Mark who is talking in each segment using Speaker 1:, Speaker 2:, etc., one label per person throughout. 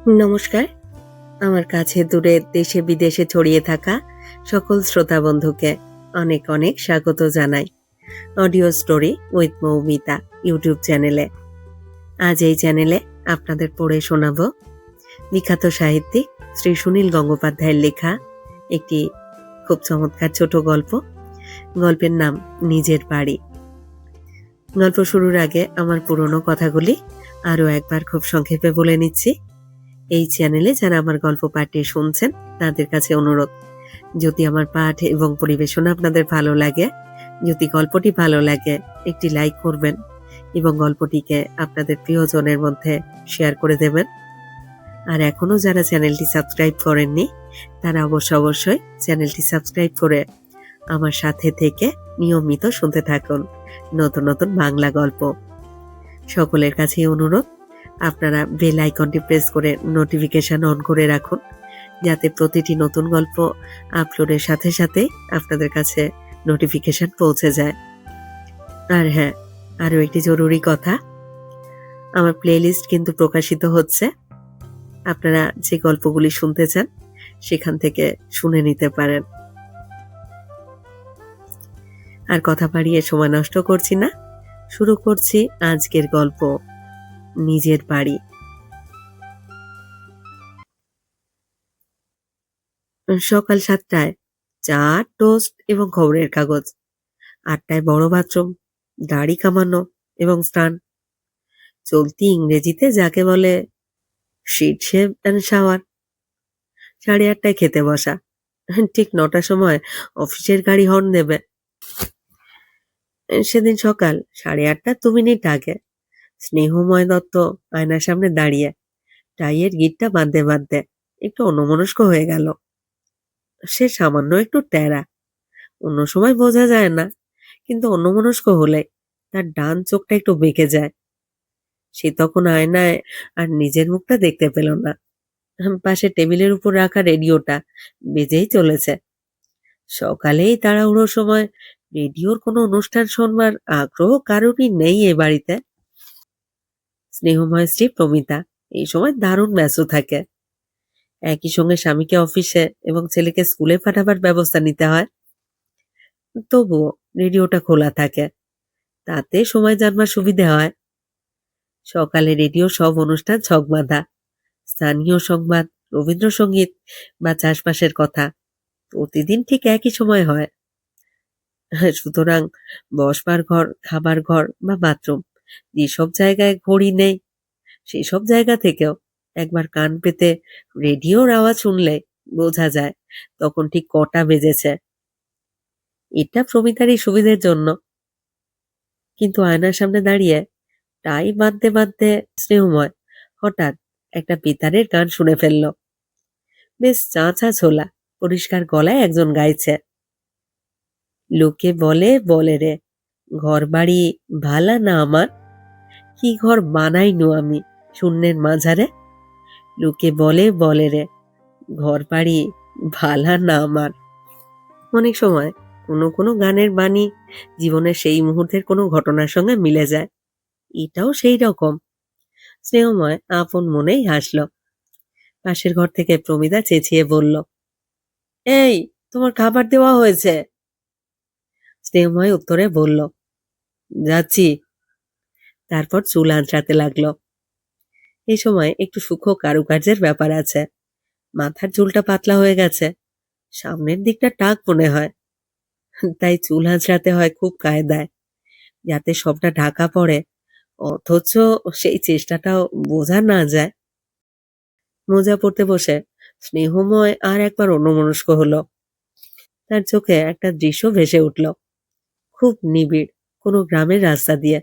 Speaker 1: নমস্কার। আমার কাছে দূরে দেশে বিদেশে ছড়িয়ে থাকা সকল শ্রোতা বন্ধুকে অনেক অনেক স্বাগত জানাই audio story with Moumita YouTube চ্যানেলে। আজ এই চ্যানেলে আপনাদের পড়ে শোনাব বিখ্যাত সাহিত্যিক শ্রী সুনীল গঙ্গোপাধ্যায়ের লেখা একটি খুব চমৎকার ছোট গল্প। গল্পের নাম নিজের বাড়ি। গল্প শুরুর আগে আমার পুরনো কথাগুলি আরও একবার খুব সংক্ষেপে বলে নিচ্ছি। এই চ্যানেলে যারা আমার গল্প পাঠে শুনছেন তাদের কাছে অনুরোধ, যদি আমার পাঠ এবং পরিবেশনা আপনাদের ভালো লাগে, যদি গল্পটি ভালো লাগে, একটি লাইক করবেন এবং গল্পটিকে আপনাদের প্রিয়জনের মধ্যে শেয়ার করে দেবেন। আর এখনো যারা চ্যানেলটি সাবস্ক্রাইব করেননি তারা অবশ্যই চ্যানেলটি সাবস্ক্রাইব করে আমার সাথে থেকে নিয়মিত শুনতে থাকুন নতুন নতুন বাংলা গল্প। সকলের কাছে অনুরোধ, আপনারা বেল আইকনটি প্রেস করে নোটিফিকেশন অন করে রাখুন, যাতে প্রতিটি নতুন গল্প আপলোডের সাথে সাথে আপনাদের কাছে নোটিফিকেশন পৌঁছে যায়। আর হ্যাঁ, আরও একটি জরুরি কথা, আমার প্লেলিস্ট কিন্তু প্রকাশিত হচ্ছে। আপনারা যে গল্পগুলি শুনতে চান সেখান থেকে শুনে নিতে পারেন। আর কথা বাড়িয়ে সময় নষ্ট করছি না, শুরু করছি আজকের গল্প নিজের বাড়ি। সকাল 7টায় চা, টোস্ট এবং খবরের কাগজ। 8টায় বড় বাথরুম, দাড়ি কামানো এবং স্নান। চলতি ইংরেজিতে যাকে বলে শিট শেভ অ্যান্ড শাওয়ার। 8:30টায় খেতে বসা। ঠিক 9টার সময় অফিসের গাড়ি হর্ন দেবে। সেদিন সকাল 8:30 আগে স্নেহময় দত্ত আয়নার সামনে দাঁড়িয়ে টাইয়ের গিঁটটা বাঁধতে একটু অন্যমনস্ক হয়ে গেল। সে সামান্য একটু টেরা, অন্য সময় বোঝা যায় না, কিন্তু অন্যমনস্ক হলে তার ডান চোখটা একটু বেঁকে যায়। সে তখন আয়নায় আর নিজের মুখটা দেখতে পেল না। পাশে টেবিলের উপর রাখা রেডিওটা বেজেই চলেছে। সকালেই তাড়াহুড়োর সময় রেডিওর কোনো অনুষ্ঠান শোনবার আগ্রহ কারোরই নেই এ বাড়িতে। স্নেহময় স্ত্রী প্রমিতা এই সময় দারুণ ব্যস্ত থাকে। একই সঙ্গে স্বামীকে অফিসে এবং ছেলেকে স্কুলে পাঠাবার ব্যবস্থা নিতে হয়। তবুও রেডিওটা খোলা থাকে, তাতে সময় জানবার সুবিধে হয়। সকালে রেডিও সব অনুষ্ঠান ছকবাঁধা, স্থানীয় সংবাদ, রবীন্দ্রসঙ্গীত বা চাষবাসের কথা প্রতিদিন ঠিক একই সময় হয়। সুতরাং বসবার ঘর, খাবার ঘর বা বাথরুম যেসব জায়গায় ঘড়ি নেই, সেসব জায়গা থেকেও একবার কান পেতে রেডিওর আওয়াজ শুনলে বোঝা যায় তখন ঠিক কটা বেজেছে। এটা প্রমিতারই সুবিধের জন্য। কিন্তু আয়নার সামনে দাঁড়িয়ে টাই বাঁধতে স্নেহময় হঠাৎ একটা বেতারের গান শুনে ফেলল। বেশ চাঁচা ছোলা, পরিষ্কার গলায় একজন গাইছে। লোকে বলে রে, ঘর বাড়ি ভালা না আমার, কি ঘর বানাইনু আমি শূন্যের মাঝারে। লোকে বলে রে, ঘর বাড়ি ভালা না আমার। অনেক সময় কোনো গানের বাণী জীবনের সেই মুহূর্তের কোনো ঘটনার সঙ্গে মিলে যায়। এটাও সেই রকম। স্নেহময় আপন মনেই হাসল। পাশের ঘর থেকে প্রমিতা চেঁচিয়ে বলল, এই, তোমার খাবার দেওয়া হয়েছে। স্নেহময় উত্তরে বলল, যাচ্ছি। তারপর চুল আঁচড়াতে লাগলো। এই সময় একটু সূক্ষ্ম কারুকার্যের ব্যাপার আছে। মাথার চুলটা পাতলা হয়ে গেছে, সামনের দিকটা টাক মনে হয়, তাই চুল আঁচড়াতে হয় খুব কায়দায়, যাতে সবটা ঢাকা পড়ে, অথচ সেই চেষ্টাটাও বোঝা না যায়। মোজা পরতে বসে স্নেহময় আর একবার অন্যমনস্ক হলো। তার চোখে একটা দৃশ্য ভেসে উঠল। খুব নিবিড় কোনো গ্রামের রাস্তা দিয়ে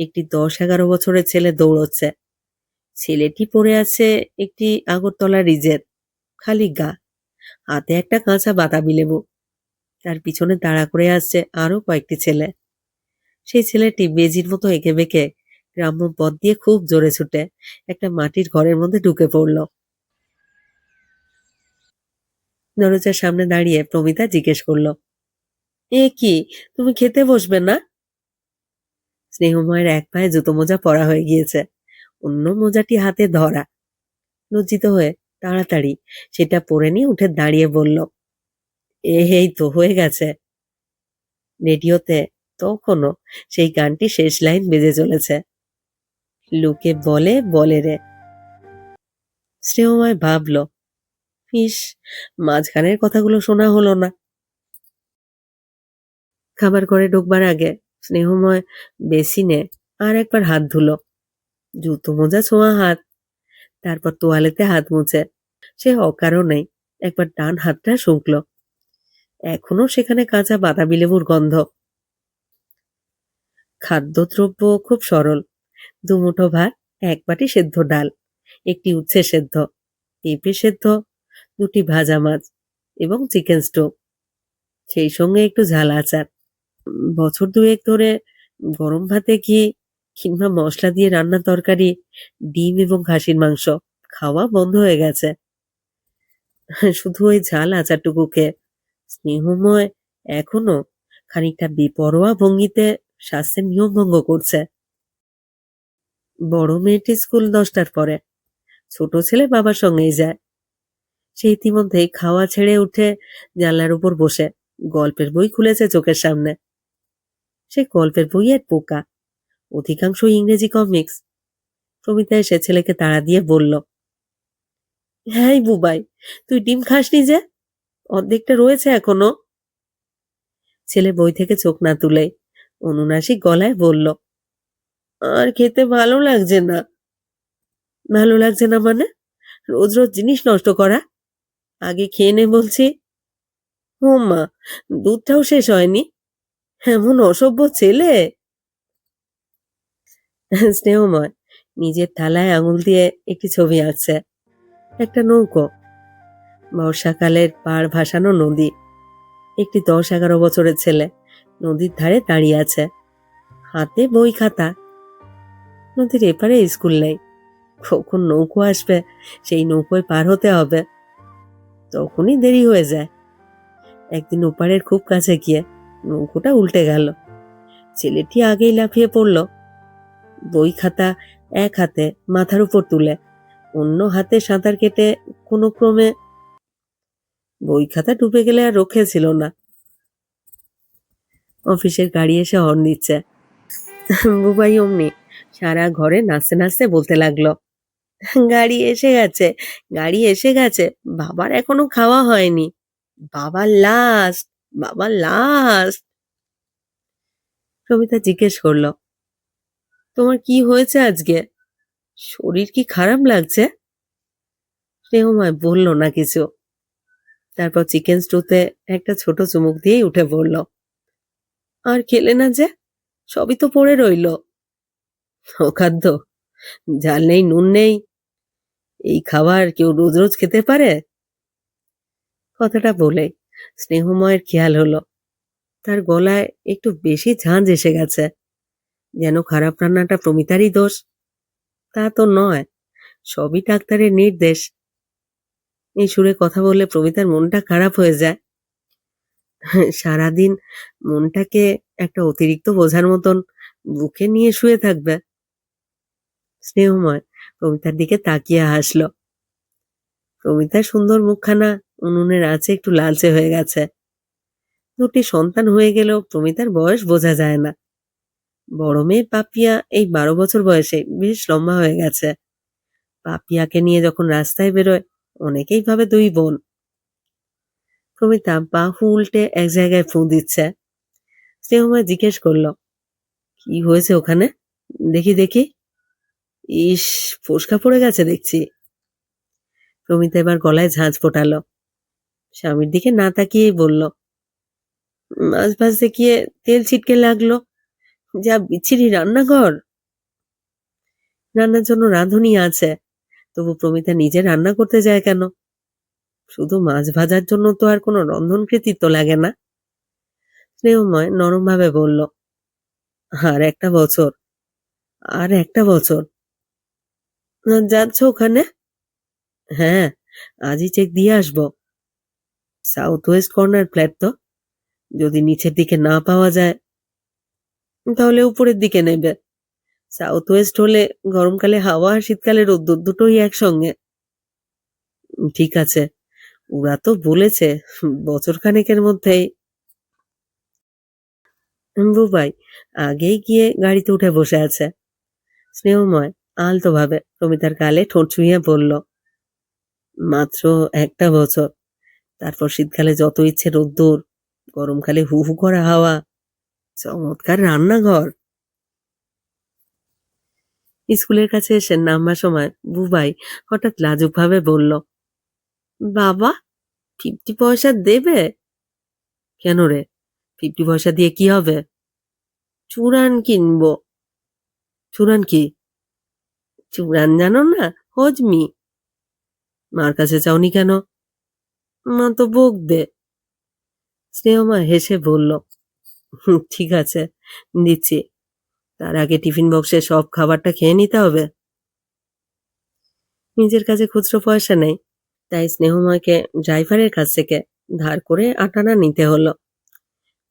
Speaker 1: একটি 10-11 বছরের ছেলে দৌড়চ্ছে। ছেলেটি পরে আছে একটি আগরতলা রিজের, খালি গা, হাতে একটা কাঁচা বাতাবি লেবু। তার পিছনে তাড়া করে আসছে আরো কয়েকটি ছেলে। সেই ছেলেটি বেজির মতো এঁকে বেঁকে গ্রাম্য পথ দিয়ে খুব জোরে ছুটে একটা মাটির ঘরের মধ্যে ঢুকে পড়ল। দরজার সামনে দাঁড়িয়ে প্রমিতা জিজ্ঞেস করল, এ কি, তুমি খেতে বসবে না? স্নেহময়ের এক পায়ে জুতো মোজা পরা হয়ে গিয়েছে, অন্য মোজাটি হাতে ধরা। লজ্জিত হয়ে তাড়াতাড়ি সেটা পরে নিয়ে উঠে দাঁড়িয়ে বলল, এই তো হয়ে গেছে। রেডিওতে তখনও সেই গানটি শেষ লাইন বেজে চলেছে, লোকে বলে বলে রে। স্নেহময় ভাবল, ইস, মাঝখানের কথাগুলো শোনা হলো না। খাবার ঘরে ঢুকবার আগে স্নেহময় বেসিনে আর একবার হাত ধুলো, জুতো মোজা ছোঁয়া হাত, তারপর তোয়ালেতে হাত মুছে সে অকারণেই একবার ডান হাতটা শুকলো। এখনো সেখানে কাঁচা বাতাবি লেবুর গন্ধ। খাদ্যদ্রব্য খুব সরল, দুমুঠো ভাত, এক বাটি সেদ্ধ ডাল, একটি উচ্ছে সেদ্ধ, পেঁপে সেদ্ধ, দুটি ভাজা মাছ এবং চিকেন স্টু, সেই সঙ্গে একটু ঝাল আচার। বছর দুয়েক ধরে গরম ভাতে ঘি কিংবা মশলা দিয়ে রান্না তরকারি, ডিম এবং খাসির মাংস খাওয়া বন্ধ হয়ে গেছে। শুধু ওই ঝাল আচারটুকু খেয়ে স্নেহময় এখনো খানিকটা বেপরোয়া ভঙ্গিতে স্বাস্থ্যের নিয়ম ভঙ্গ করছে। বড় মেয়েটি স্কুল 10টার পরে, ছোট ছেলে বাবার সঙ্গেই যায়। সে ইতিমধ্যেই খাওয়া ছেড়ে উঠে জানলার উপর বসে গল্পের বই খুলেছে চোখের সামনে। সে গল্পের বইয়ের পোকা, অধিকাংশ ইংরেজি কমিক্স। প্রমিতা এসে ছেলেকে তাড়া দিয়ে বলল, হ্যাঁ বুবাই, তুই ডিম খাসনি যে? অর্ধেকটা রয়েছে এখনো। ছেলে বই থেকে চোখ না তুলেই অনুনাসিক গলায় বলল, আর খেতে ভালো লাগছে না। ভালো লাগছে না মানে? রোজ রোজ জিনিস নষ্ট করা। আগে খেয়ে নে বলছি। ও মা, দুধটাও শেষ হয়নি? এমন অসভ্য ছেলে। স্নেহময় নিজের থালায় আঙুল দিয়ে একটি ছবি আঁকছে। একটা নৌকো, বর্ষাকালের পাড় ভাসানো নদী, একটি 10-11 বছরের ছেলে নদীর ধারে দাঁড়িয়ে আছে, হাতে বই খাতা। নদীর এপারে স্কুল নেই, কখন নৌকো আসবে সেই নৌকোয় পার হতে হবে, তখনই দেরি হয়ে যায়। একদিন ওপারের খুব কাছে গিয়ে নৌকোটা উল্টে গেল। ছেলেটি আগেই লাফিয়ে পড়ল, বই খাতা এক হাতে মাথার উপর তুলে অন্য হাতে সাঁতার কেটে কোনো ক্রমে। বই খাতা ডুবে গেলে আর রক্ষে ছিল না। অফিসের গাড়ি এসে হর্ন দিচ্ছে। বুবাই অমনি সারা ঘরে নাচতে নাচতে বলতে লাগলো, গাড়ি এসে গেছে, গাড়ি এসে গেছে, বাবার এখনো খাওয়া হয়নি, বাবার লাস্ট, বাবার লাস্ট। সবিতা জিজ্ঞেস করলো, তোমার কি হয়েছে আজকে? শরীর কি খারাপ লাগছে? স্নেহময় বলল না কিছু। তারপর চিকেন স্টুতে একটা ছোট চুমুক দিয়েই উঠে পড়ল। আর খেলে না যে? সবই তো পড়ে রইল। অখাদ্য, ঝাল নেই নুন নেই, এই খাবার কেউ রোজ রোজ খেতে পারে? কথাটা বলে স্নেহময়ের খেয়াল হলো তার গলায় একটু বেশি ঝাঁঝ এসে গেছে, যেন খারাপ রান্নাটা প্রমিতারই দোষ। তা তো নয়, সবই ডাক্তারের নির্দেশ। এই সুরে কথা বললে প্রমিতার মনটা খারাপ হয়ে যায়। সারাদিন মনটাকে একটা অতিরিক্ত বোঝার মতন বুকে নিয়ে শুয়ে থাকবে। স্নেহময় প্রমিতার দিকে তাকিয়ে হাসল। প্রমিতার সুন্দর মুখখানা উনুনের আঁচে একটু লালচে হয়ে গেছে। দুটি সন্তান হয়ে গেলেও প্রমিতার বয়স বোঝা যায় না। বড় মেয়ে পাপিয়া এই 12 বছর বয়সে বেশ লম্বা হয়ে গেছে। পাপিয়াকে নিয়ে যখন রাস্তায় বেরোয় অনেকেই ভাবে দুই বোন। প্রমিতা বাহু উল্টে এক জায়গায় ফুঁ দিচ্ছে। স্নেহময় জিজ্ঞেস করল, কি হয়েছে ওখানে? দেখি দেখি। ইস, ফোসকা পড়ে গেছে দেখছি। প্রমিতা এবার গলায় ঝাঁঝ ফোটালো। স্বামীর দিকে না তাকিয়েই বলল, মাছ ভাজতে গিয়ে তেল ছিটকে লাগলো। যা বিচ্ছিরি রান্নাঘর। রান্নার জন্য রাঁধুনি আছে, তবু প্রমিতা নিজে রান্না করতে যায় কেন? শুধু মাছ ভাজার জন্য তো আর কোনো রন্ধন কৃতিত্ব লাগে না। স্নেহময় নরমভাবে বলল, আর একটা বছর, আর একটা বছর। যাচ্ছ ওখানে? হ্যাঁ, আজই চেক দিয়ে আসবো। সাউথ ওয়েস্ট কর্নার ফ্ল্যাট তো, যদি নিচের দিকে না পাওয়া যায় তাহলে উপরের দিকে নেবে। সাউথ ওয়েস্ট হলে গরমকালে হাওয়া আর শীতকালে রোদ্দুর দুটোই একসঙ্গে। ঠিক আছে, ওরা তো বলেছে বছর খানেকের মধ্যেই। বুবাই আগেই গিয়ে গাড়িতে উঠে বসে আছে। স্নেহময় আলতোভাবে প্রমিতার গালে ঠোঁট ছুঁয়ে বলল, মাত্র একটা বছর, তারপর শীতকালে যত ইচ্ছে রোদ্দুর, গরমকালে হু হু করা হাওয়া, চমৎকার রান্নাঘর। স্কুলের কাছে এসে নামবার সময় বুবাই হঠাৎ লাজুক ভাবে বলল, বাবা, 50 পয়সা দেবে? কেন রে, 50 পয়সা দিয়ে কি হবে? চুড়ান কিনবো। চুড়ান কি? চুড়ান জানো না? হজমি। মার কাছে চাওনি কেন? মা তো বকবে। স্নেহমা হেসে বলল, ঠিক আছে, দিচ্ছি। তার আগে টিফিন বক্সে সব খাবারটা খেয়ে নিতে হবে। নিজের কাছে খুচরো পয়সা নেই, তাই স্নেহময়কে ড্রাইভারের কাছ থেকে ধার করে 8 আনা নিতে হলো।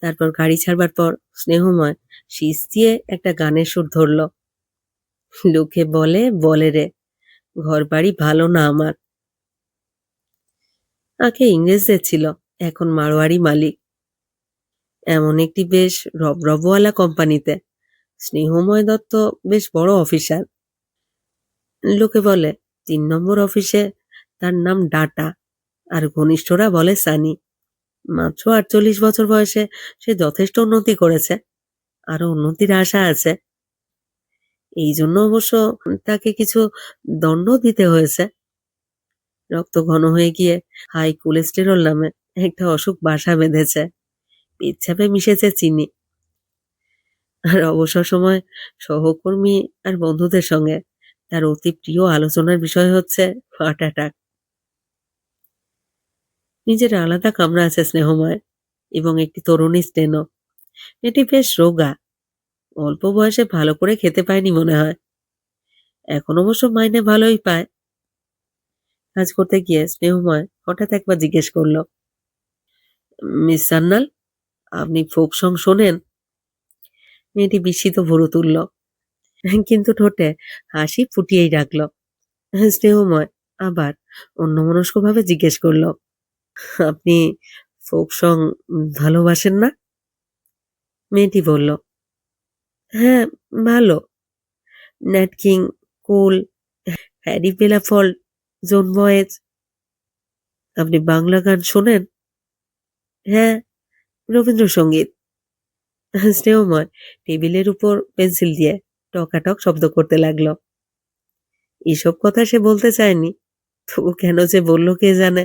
Speaker 1: তারপর গাড়ি ছাড়বার পর স্নেহময় শীষ দিয়ে একটা গানের সুর ধরল। লোকে বলে বলে রে, ঘর বাড়ি ভালো না আমার। আগে ইংরেজদের ছিল, এখন মারোয়ারি মালিক, এমন একটি বেশ রবরবওয়ালা কোম্পানিতে। স্নেহময় দত্ত বেশ বড় অফিসার। লোকে বলে 3 নম্বর অফিসে তার নাম ডাটা, আর ঘনিষ্ঠরা বলে সানি। মাত্র 48 বছর বয়সে সে যথেষ্ট উন্নতি করেছে, আরো উন্নতির আশা আছে। এই জন্য অবশ্য তাকে কিছু দণ্ড দিতে হয়েছে। রক্ত ঘন হয়ে গিয়ে হাই কোলেস্টেরল নামে একটা অসুখ বাসা বেঁধেছে, পেচ্ছাপে মিশেছে চিনি। আর অবসর সময় সহকর্মী আর বন্ধুদের সঙ্গে তার অতি প্রিয় আলোচনার বিষয় হচ্ছে হার্ট অ্যাটাক। নিজের আলাদা কামরা আছে স্নেহময়, এবং একটি তরুণী স্টেনো। এটি বেশ রোগা, অল্প বয়সে ভালো করে খেতে পায়নি মনে হয়। এখন অবশ্য মাইনে ভালোই পায়। কাজ করতে গিয়ে স্নেহময় হঠাৎ একবার জিজ্ঞেস করলো, মিস সান্যাল, আপনি ফোক সং শোনেন? মেয়েটি বিস্মিত ভুরু তুলল, কিন্তু ঠোঁটে হাসি ফুটিয়েই রাখল। স্নেহময় আবার অন্যমনস্কভাবে জিজ্ঞেস করলো, আপনি ফোক সং ভালোবাসেন না? মেয়েটি বলল, হ্যাঁ, ভালো। ন্যাট কিং, কোল, হ্যারি বেলাফল্ড, জন বয়েজ। আপনি বাংলা গান শোনেন? হ্যাঁ, রবীন্দ্রসঙ্গীত। স্নেহময় টেবিলের উপর পেন্সিল দিয়ে টকাটক শব্দ করতে লাগলো। এসব কথা সে বলতে চায়নি, তবু কেন যে বলল কে জানে।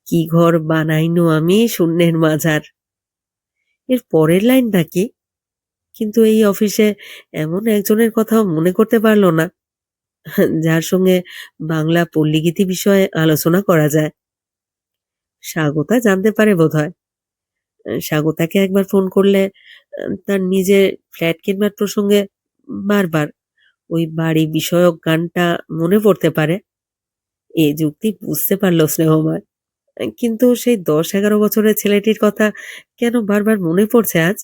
Speaker 1: কি ঘর বানাইনু আমি শূন্যের মাঝার, এর পরের লাইনটা কি? কিন্তু এই অফিসে এমন একজনের কথাও মনে করতে পারল না, যার সঙ্গে বাংলা পল্লীগীতি বিষয়ে আলোচনা করা যায়। স্বাগতা জানতে পারে বোধহয়। স্বাগতাকে একবার ফোন করলে তার নিজের ফ্ল্যাট কিনবার প্রসঙ্গে বারবার ওই বাড়ি বিষয়ক গানটা মনে পড়তে পারে। এ যুক্তি বুঝতে পারল স্নেহময়, কিন্তু সেই 10-11 বছরের ছেলেটির কথা কেন বারবার মনে পড়ছে আজ?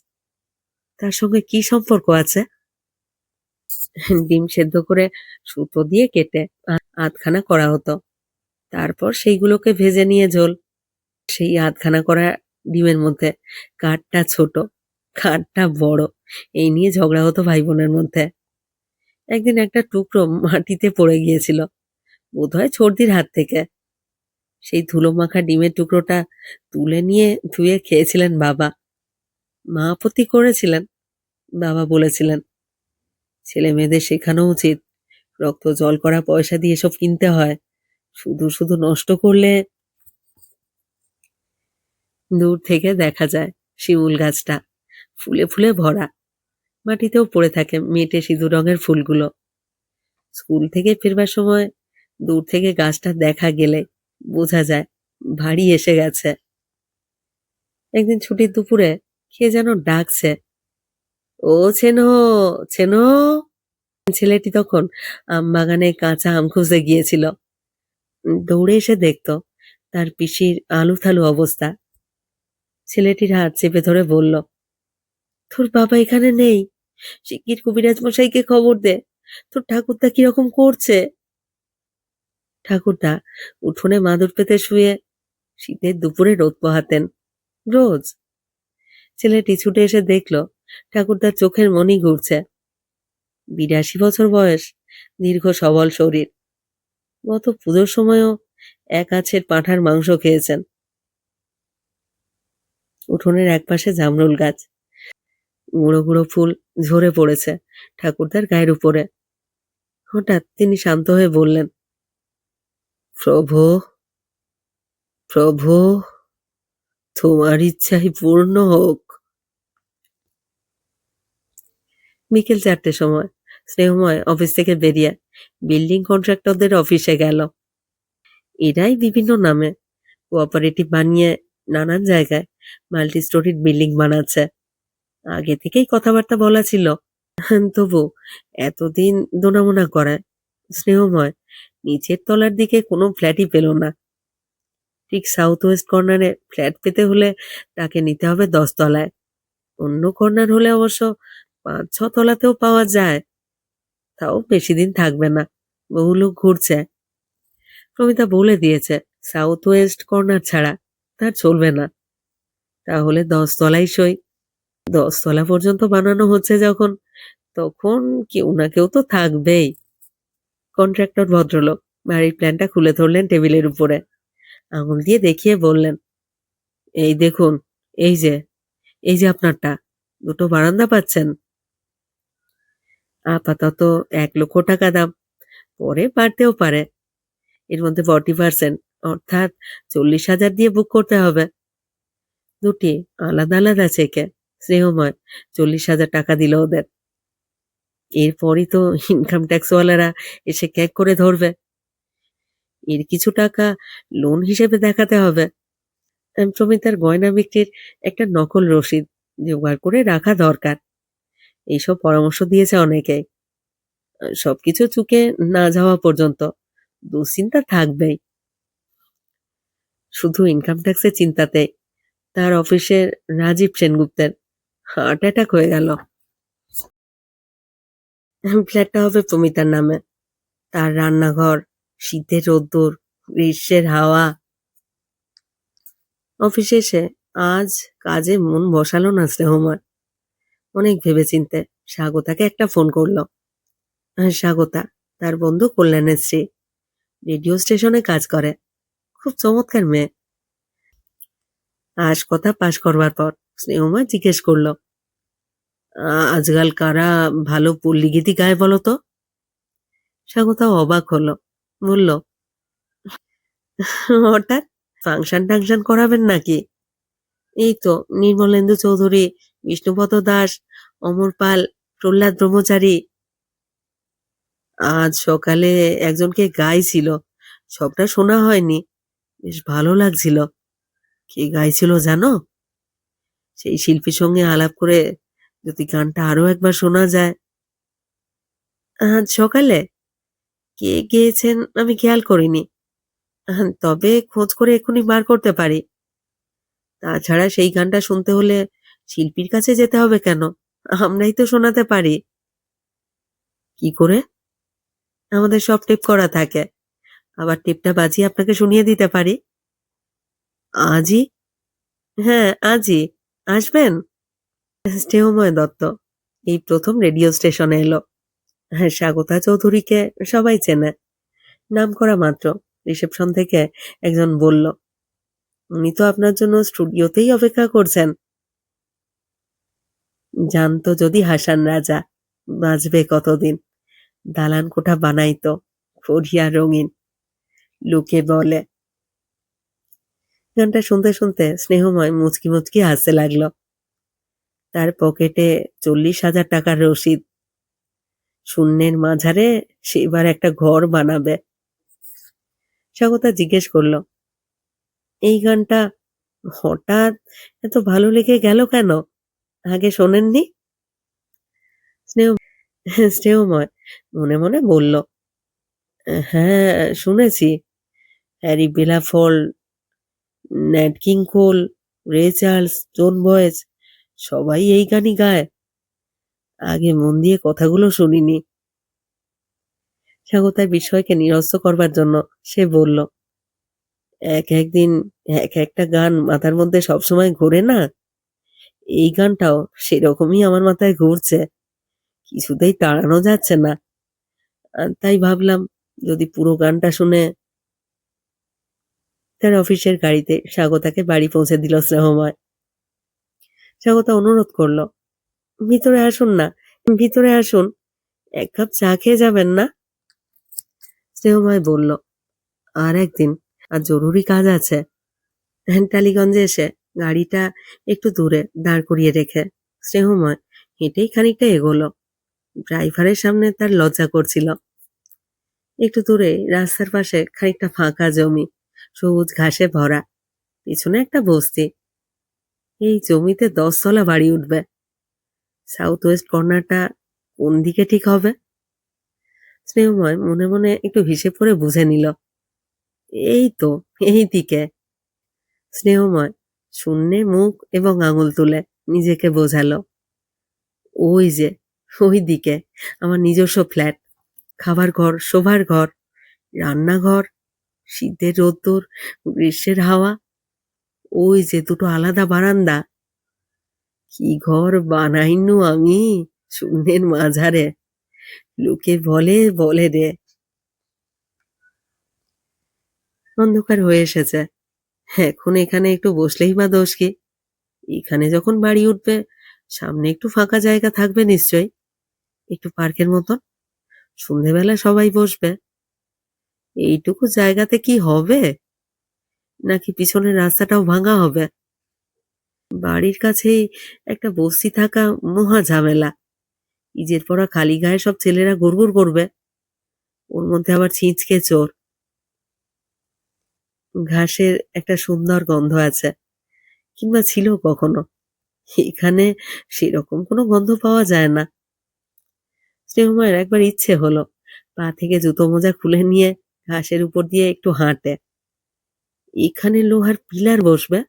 Speaker 1: তার সঙ্গে কি সম্পর্ক আছে? ডিম সেদ্ধ করে সুতো দিয়ে কেটে আধখানা করা হতো, তারপর সেইগুলোকে ভেজে নিয়ে ঝোল। সেই আধখানা করা ডিমের মধ্যে কাঠটা ছোট, কাঠটা বড়, এই নিয়ে ঝগড়া হতো ভাই বোনের মধ্যে। একদিন একটা টুকরো মাটিতে পড়ে গিয়েছিল, বোধহয় ছর্দির হাত থেকে। সেই ধুলো মাখা ডিমের টুকরোটা তুলে নিয়ে ধুয়ে খেয়েছিলেন বাবা। মা আপত্তি করেছিলেন। বাবা বলেছিলেন, ছেলে মেয়েদের শেখানো উচিত, রক্ত জল করা পয়সা দিয়ে এসব কিনতে হয়, শুধু শুধু নষ্ট করলে। দূর থেকে দেখা যায় শিমুল গাছটা ফুলে ফুলে ভরা, মাটিতেও পড়ে থাকে মেটে সিঁদুর রঙের ফুলগুলো। স্কুল থেকে ফিরবার সময় দূর থেকে গাছটা দেখা গেলে বোঝা যায় ভারী এসে গেছে। একদিন ছুটির দুপুরে কে যেন ডাকছে, ও ছেনো, ছেনো। ছেলেটি তখন আম বাগানে কাঁচা আম খুঁজতে গিয়েছিল। দৌড়ে এসে দেখতো তার পিসির আলুথালু অবস্থা। ছেলেটির হাত চেপে ধরে বলল, তোর বাবা এখানে নেই, শিগগির কবিরাজ মশাইকে খবর দে, তোর ঠাকুরদা কিরকম করছে। ঠাকুরদা উঠোনে মাদুর পেতে শুয়ে শীতের দুপুরে রোদ পোহাতেন রোজ। ছেলেটি ছুটে এসে দেখলো ঠাকুরদার চোখের মনি ঘুরছে। 82 বছর বয়স, দীর্ঘ সবল শরীর। গত পুজোর সময়ও এক আছের পাঁঠার মাংস খেয়েছেন। উঠোনের একপাশে জামরুল গাছ, গুঁড়ো গুঁড়ো ফুল ঝরে পড়েছে ঠাকুরদার গায়ের উপরে। হঠাৎ তিনি শান্ত হয়ে বললেন, প্রভু, প্রভু, তোমার ইচ্ছাই পূর্ণ হোক। বিকেল 4টের সময় স্নেহময় অফিস থেকে বেরিয়ে বিল্ডিং কন্ট্রাক্টরদের অফিসে গেল। এরাই বিভিন্ন নামে কোঅপারেটিভ বানিয়ে নানান জায়গায় মাল্টি স্টোরিড বিল্ডিং বানাচ্ছে। আগে থেকেই কথাবার্তা বলা ছিল, তবু এতদিন দোনামোনা করায় স্নেহময় নিচের তলার দিকে কোনো ফ্ল্যাটই পেল না। ঠিক সাউথ ওয়েস্ট কর্নারে ফ্ল্যাট পেতে হলে তাকে নিতে হবে 10 তলায়। অন্য কর্নার হলে অবশ্য 5-6 তলাতেও পাওয়া যায়, তাও বেশি দিন থাকবে না, বহু লোক ঘুরছে। প্রমিতা বলে দিয়েছে সাউথ ওয়েস্ট কর্নার ছাড়া তার চলবে না। তাহলে 10 তলাই সই। 10 তলা পর্যন্ত বানানো হচ্ছে যখন, তখন কেউ না কেউ তো থাকবেই। কন্ট্রাক্টর ভদ্রলোক বাড়ির প্ল্যানটা খুলে ধরলেন টেবিলের উপরে, আঙুল দিয়ে দেখিয়ে বললেন, এই দেখুন, এই যে এই যে আপনারটা, 2টো বারান্দা পাচ্ছেন। আপাতত 1 লক্ষ টাকা দাম, পরে বাড়তেও পারে। এর মধ্যে 40%, অর্থাৎ 40,000 দিয়ে বুক করতে হবে। দুটি আলাদা আলাদা চেকে স্নেহময় 40,000 টাকা দিল ওদের। এরপরই তো ইনকাম ট্যাক্সওয়ালারা এসে ক্যাক করে ধরবে। এর কিছু টাকা লোন হিসেবে দেখাতে হবে। প্রমিতার গয়না বিক্রির একটা নকল রসিদ জোগাড় করে রাখা দরকার। এইসব পরামর্শ দিয়েছে অনেকেই। সবকিছু চুকে না যাওয়া পর্যন্ত দুশ্চিন্তা থাকবেই। শুধু ইনকাম ট্যাক্সের চিন্তাতে তার অফিসের রাজীব সেনগুপ্তের হার্ট অ্যাটাক হয়ে গেল। ফ্ল্যাটটা হবে প্রমিতার নামে। তার রান্নাঘর, শীতের রোদ্দুর, গ্রীষ্মের হাওয়া। অফিসে এসে আজ কাজে মন বসালো না স্নেহময়। অনেক ভেবেচিন্তে স্বাগতাকে একটা ফোন করলো। স্বাগতা তার বন্ধু কল্যাণের স্ত্রী, রেডিও স্টেশনে কাজ করে, খুব চমৎকার মেয়ে। আজ কথা পাশ করবার পর স্নেহময় জিজ্ঞেস করলো, আজকাল কারা ভালো পল্লী গীতি গায় বলো তো? স্বাগতা অবাক হলো, বলল, হঠাৎ ফাংশন টাংশন করাবেন নাকি? এই তো নির্মলেন্দু চৌধুরী, বিষ্ণুপদ দাস, অমর পাল, প্রহ্লাদ ব্রহ্মচারী। আজ সকালে একজনকে গাইছিল, সবটা শোনা হয়নি, বেশ ভালো লাগছিল। কে গাইছিল জানো? সেই শিল্পীর সঙ্গে আলাপ করে যদি গানটা আরো একবার শোনা যায়। আজ সকালে কে গেয়েছেন আমি খেয়াল করিনি, তবে খোঁজ করে এক্ষুনি বার করতে পারি। তাছাড়া সেই গানটা শুনতে হলে শিল্পীর কাছে যেতে হবে কেন? আমরাই তো শোনাতে পারি। কি করে? আমাদের সব টেপ করা থাকে, আবার টেপটা বাজিয়ে আপনাকে শুনিয়ে দিতে পারি। আজই? হ্যাঁ, আজই। আসবেন? স্নেহময় দত্ত এই প্রথম রেডিও স্টেশনে এলো। হ্যাঁ, স্বাগতা চৌধুরীকে সবাই চেনে, নাম করা মাত্র রিসেপশন থেকে একজন বলল, উনি তো আপনার জন্য স্টুডিওতেই অপেক্ষা করছেন। জানতো যদি হাসান রাজা, বাঁচবে কতদিন। দালান কোঠা বানাইতো, করিয়া রঙিন, লোকে বলে। গানটা শুনতে শুনতে স্নেহময় মুচকি মুচকি হাসতে লাগলো। তার পকেটে 40,000 টাকার রসিদ। শূন্যের মাঝারে সেবার একটা ঘর বানাবে। স্বাগতা জিজ্ঞেস করলো, এই গানটা হঠাৎ এত ভালো লেগে গেল কেন? আগে শোনেননি? স্নেহ স্নেহময় মনে মনে বলল, হ্যাঁ শুনেছি। হ্যারি বেলাফোল্ড, ন্যাট কিং কোল, রে চার্লস, জন বয়েজ সবাই এই গানই গায়। আগে মন দিয়ে কথাগুলো শুনিনি। স্বাগতার বিস্ময়কে নিরস্ত করবার জন্য সে বলল, এক একদিন এক একটা গান মাথার মধ্যে সবসময় ঘোরে না, এই গানটাও সেরকমই আমার মাথায় ঘুরছে, কিছুতেই তাড়ানো যাচ্ছে না। তাই ভাবলাম যদি পুরো গানটা শুনে। তার অফিসের গাড়িতে স্বাগতাকে বাড়ি পৌঁছে দিল স্নেহময়। স্বাগতা অনুরোধ করল, ভিতরে আসুন না, ভিতরে আসুন, এক কাপ চা খেয়ে যাবেন না? স্নেহময় বলল, আর একদিন, আর জরুরি কাজ আছে। টালিগঞ্জে এসে গাড়িটা একটু দূরে দাঁড় করিয়ে রেখে স্নেহময় হেঁটেই খানিকটা এগোলো। ড্রাইভারের সামনে তার লজ্জা করছিল। একটু দূরে রাস্তার পাশে খানিকটা ফাঁকা জমি, সবুজ ঘাসে ভরা, পিছনে একটা বস্তি। এই জমিতে 10 তলা বাড়ি উঠবে। সাউথ ওয়েস্ট কর্নারটা কোন দিকে ঠিক হবে? স্নেহময় মনে মনে একটু হিসেব করে বুঝে নিল, এই তো, এই দিকে। স্নেহময় শূন্যে মুখ এবং আঙুল তুলে নিজেকে বোঝালো, ওই যে, ওই দিকে আমার নিজস্ব ফ্ল্যাট, খাবার ঘর, শোবার ঘর, রান্নাঘর, শীতের রোদ্দুর, গ্রীষ্মের হাওয়া, ওই যে দুটো আলাদা বারান্দা। কি ঘর বানাইনু আমি শূন্যের মাঝারে, লোকে বলে বলে রে। অন্ধকার হয়ে এসেছে, এখন এখানে একটু বসলেই বা দোষ কি? এখানে যখন বাড়ি উঠবে সামনে একটু ফাঁকা জায়গা থাকবে নিশ্চয়ই, একটু পার্কের মতন, সন্ধেবেলা সবাই বসবে। এইটুকু জায়গাতে কি হবে? নাকি পিছনের রাস্তাটাও ভাঙা হবে? বাড়ির কাছেই একটা বস্তি থাকা মহা ঝামেলা। ইজের পরা খালি গায়ে সব ছেলেরা গুড়গুড় করবে, ওর মধ্যে আবার ছিঁচকে চোর। ঘাসের একটা সুন্দর গন্ধ আছে, কিংবা ছিল কখনো। এখানে সেরকম কোনো গন্ধ পাওয়া যায় না। স্নেহময়ের একবার ইচ্ছে হলো পা থেকে জুতো মোজা খুলে নিয়ে ঘাসের উপর দিয়ে একটু হাঁটে। এখানে লোহার পিলার বসবে,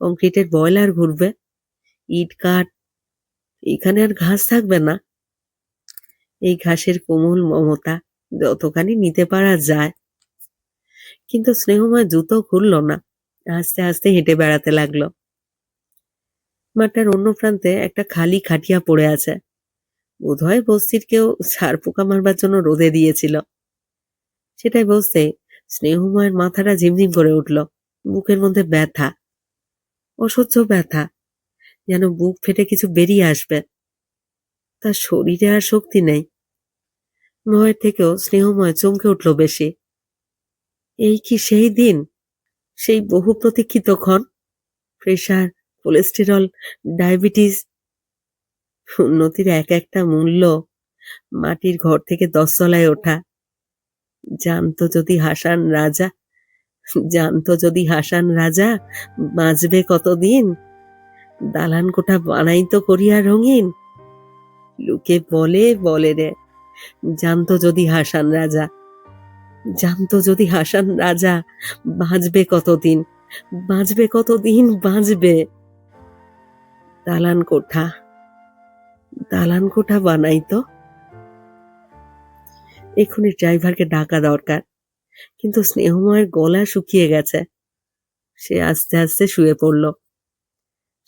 Speaker 1: কংক্রিটের বয়লার ঘুরবে, ইট কাঠ, এখানে আর ঘাস থাকবে না। এই ঘাসের কোমল মমতা যতখানি নিতে পারা যায়। কিন্তু স্নেহময় জুতো খুলল না, আস্তে আস্তে হেঁটে বেড়াতে লাগলো। মাঠটার অন্য প্রান্তে একটা খালি খাটিয়া পড়ে আছে, বোধহয় বস্তির কেউ ঝাড় পোকা মারবার জন্য রোদে দিয়েছিল। সেটাই বসতে স্নেহময়ের মাথাটা ঝিমঝিম করে উঠল। বুকের মধ্যে ব্যথা, অসহ্য ব্যথা, যেন বুক ফেটে কিছু বেরিয়ে আসবে। তার শরীরে আর শক্তি নেই। ভয়ের থেকেও স্নেহময় চমকে উঠল বেশি। এই কি সেই দিন, সেই বহু প্রতীক্ষিত ক্ষণ? প্রেশার, কোলেস্টেরল, ডায়াবেটিস, উন্নতির এক একটা মূল্য, মাটির ঘর থেকে 10 তলায় ওঠা। জানতো যদি হাসান রাজা, জানতো যদি হাসান রাজা বাঁচবে কতদিন, দালান কোঠা বানাইতো করিয়া রঙিন, লোকে বলে বলে রে। জানতো যদি হাসান রাজা, জানতো যদি হাসান রাজা বাঁচবে কতদিন, বাঁচবে কতদিন, বাঁচবে। দালান কোঠা, দালান কোঠা বানাইতো। এক্ষুনি ড্রাইভারকে ডাকা দরকার, কিন্তু স্নেহময়ের গলা শুকিয়ে গেছে। সে আস্তে আস্তে শুয়ে পড়ল।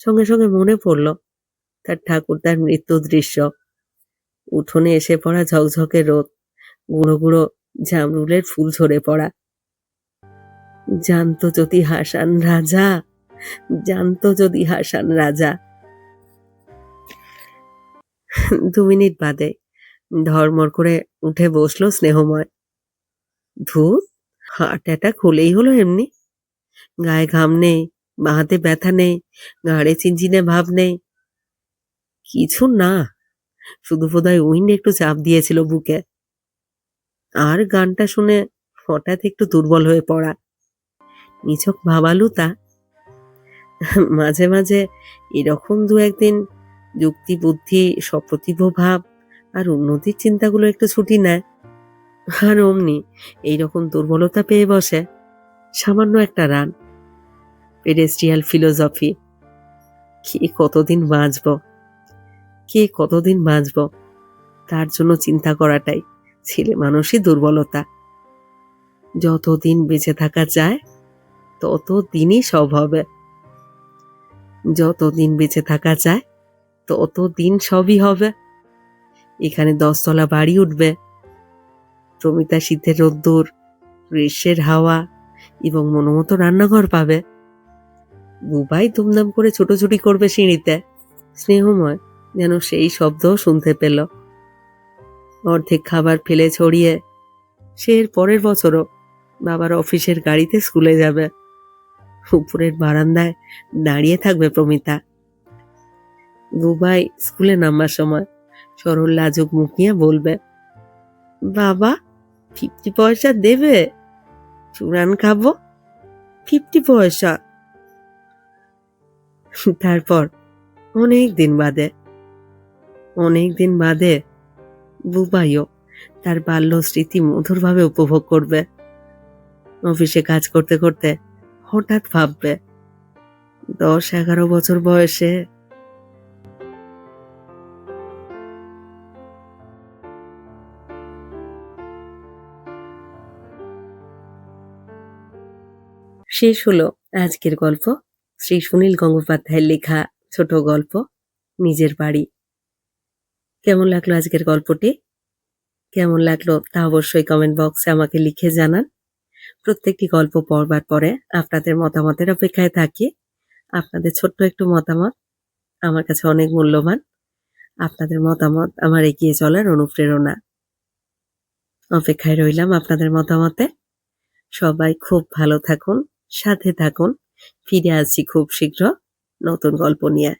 Speaker 1: সঙ্গে সঙ্গে মনে পড়ল তার ঠাকুরদার মৃত্যু দৃশ্য। উঠোনে এসে পড়া ঝকঝকে রোদ, গুঁড়ো গুঁড়ো জামরুলের ফুল ঝরে পড়া। জানতো যদি হাসান রাজা, জানতো যদি হাসান রাজা। 2 মিনিট বাদে ধড়মড় করে উঠে বসলো স্নেহময়। ধুত, হার্ট অ্যাটাক হলেই হলো এমনি। গায়ে ঘাম নেই, বাঁ হাতে ব্যথা নেই, ঘাড়ে চিনচিনে ভাব নেই, কিছু না, শুধু বোধহয় উইন্ড একটু চাপ দিয়েছিল বুকে। আর গানটা শুনে হঠাৎ একটু দুর্বল হয়ে পড়া, নিছক ভাবালুতা। মাঝে মাঝে এরকম 2-1 দিন যুক্তি বুদ্ধি সপ্রতিভ ভাব আর উন্নতির চিন্তাগুলো একটু ছুটি নেয়, আর অমনি এইরকম দুর্বলতা পেয়ে বসে। সামান্য একটা রান, পেডেস্ট্রিয়াল ফিলোসফি। কে কতদিন বাঁচব, কে কতদিন বাঁচব, তার জন্য চিন্তা করাটাই ছেলে মানুষই দুর্বলতা। যতদিন বেঁচে থাকা যায় ততদিনই সব হবে। যতদিন বেঁচে থাকা যায় ততদিন সবই হবে। এখানে 10 তলা বাড়ি উঠবে, প্রমিতা শীতের রোদ্দুর, গ্রীষ্মের হাওয়া এবং মনোমতো রান্নাঘর পাবে। বুবাই দুমদাম করে ছোটাছুটি করবে সিঁড়িতে, স্নেহময় যেন সেই শব্দও শুনতে পেল। অর্ধেক খাবার ফেলে ছড়িয়ে সে এর পরের বছরও বাবার অফিসের গাড়িতে স্কুলে যাবে। উপরের বারান্দায় দাঁড়িয়ে থাকবে প্রমিতা। বুবাই স্কুলে নামবার সময় সরল লাজুক মুখ নিয়ে বলবে, বাবা 50 পয়সা দেবে? চুরান খাবো, 50 পয়সা। তারপর অনেক দিন বাদে বুবাইও তার বাল্য স্মৃতি মধুরভাবে উপভোগ করবে। অফিসে কাজ করতে করতে হঠাৎ ভাববে, 10-11 বছর বয়সে শেষ হলো আজকের গল্প। শ্রী সুনীল গঙ্গোপাধ্যায়ের লেখা ছোট গল্প নিজের বাড়ি। কেমন লাগলো আজকের গল্পটি? কেমন লাগলো তা অবশ্যই কমেন্ট বক্সে আমাকে লিখে জানান। প্রত্যেকটি গল্প পড়বার পরে আপনাদের মতামতের অপেক্ষায় থাকি। আপনাদের ছোট্ট একটু মতামত আমার কাছে অনেক মূল্যবান। আপনাদের মতামত আমার এগিয়ে চলার অনুপ্রেরণা। অপেক্ষায় রইলাম আপনাদের মতামতে। সবাই খুব ভালো থাকুন, সাথে থাকুন। ফিরে আসছি খুব শীঘ্র নতুন গল্প নিয়ে।